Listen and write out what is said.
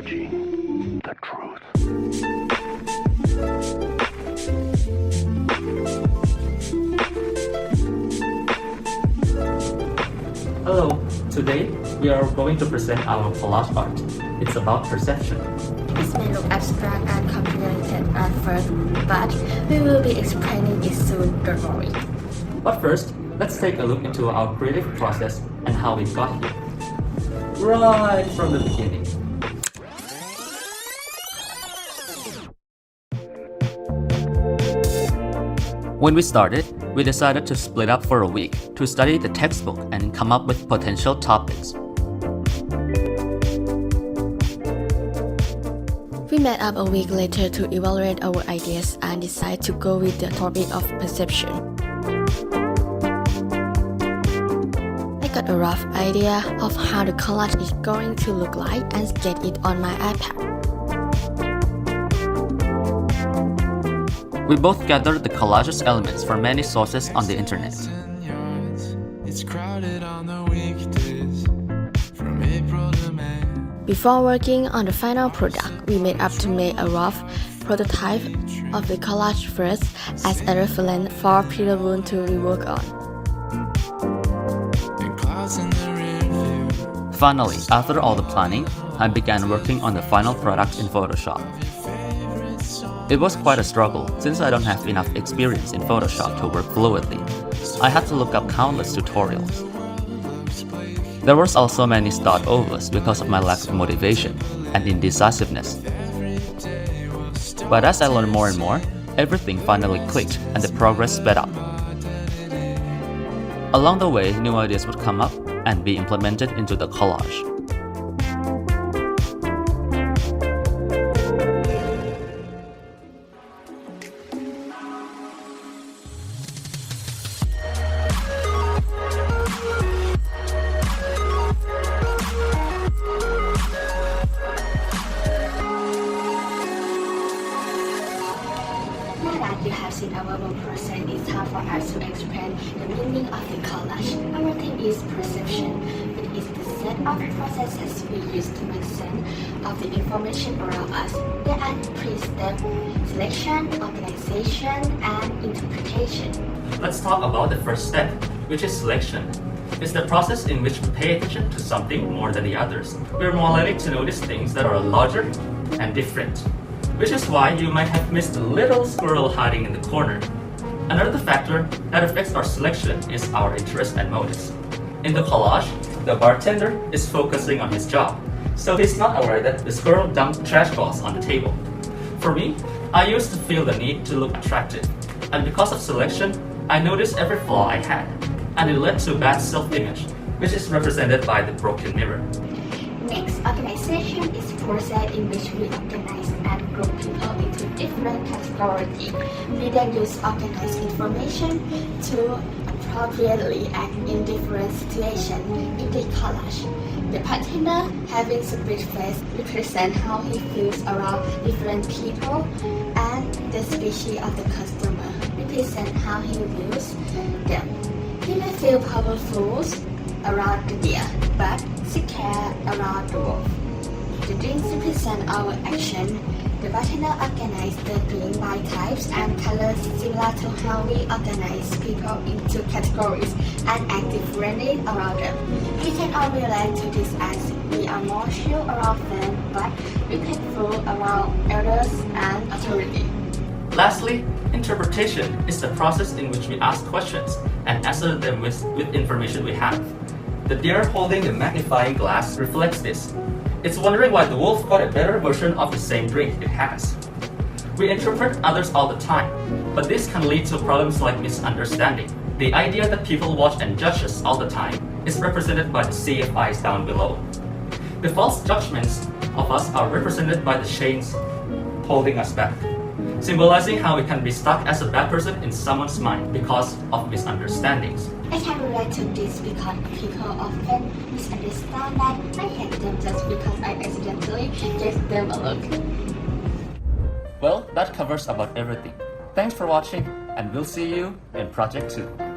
technology, the truth. Hello, today we are going to present our collage art. It's about perception. This may look abstract and complicated at first, but we will be explaining it soon, don't worry. But first, let's take a look into our creative process and how we got here. Right from the beginning. When we started, we decided to split up for a week to study the textbook and come up with potential topics. We met up a week later to evaluate our ideas and decide to go with the topic of perception. I got a rough idea of how the collage is going to look like and sketched it on my iPad. We both gathered the collage's elements from many sources on the internet. Before working on the final product, we made up to make a rough prototype of the collage first as a reference for Piraboon to rework on. Finally, after all the planning, I began working on the final product in Photoshop. It was quite a struggle since I don't have enough experience in Photoshop to work fluently. I had to look up countless tutorials. There was also many start overs because of my lack of motivation and indecisiveness. But as I learned more and more, everything finally clicked and the progress sped up. Along the way, new ideas would come up and be implemented into the collage. Now that you have seen our work process, it's time for us to explain the meaning of the collage. Our theme is perception. It is the set of processes we use to make sense of the information around us. There are three steps: selection, organization, and interpretation. Let's talk about the first step, which is selection. It's the process in which we pay attention to something more than the others. We're more likely to notice things that are larger and different, which is why you might have missed a little squirrel hiding in the corner. Another factor that affects our selection is our interest and motives. In the collage, the bartender is focusing on his job, so he's not aware that the squirrel dumped trash balls on the table. For me, I used to feel the need to look attractive, and because of selection, I noticed every flaw I had, and it led to bad self-image, which is represented by the broken mirror. Next, organization is the process in which we organize and group people into different categories. We then use organized information to appropriately act in different situations in the collage. The bartender, having split face, represents how he feels around different people, and the species of the customer represents how he views them. He may feel powerful around the beer, but secure around the wolf. The drinks represent our action. The bartender organizes the drink by types and colors similar to how we organize people into categories and act differently around them. We can all relate to this as we are more chill around them, but respectful around elders and authority. Lastly, interpretation is the process in which we ask questions and answer them with information we have. The deer holding the magnifying glass reflects this. It's wondering why the wolf got a better version of the same drink it has. We interpret others all the time, but this can lead to problems like misunderstanding. The idea that people watch and judge us all the time is represented by the CFIs down below. The false judgments of us are represented by the chains holding us back, symbolizing how we can be stuck as a bad person in someone's mind because of misunderstandings. I can relate to this because people often misunderstand that I hate them just because I accidentally gave them a look. Well, that covers about everything. Thanks for watching, and we'll see you in Project 2.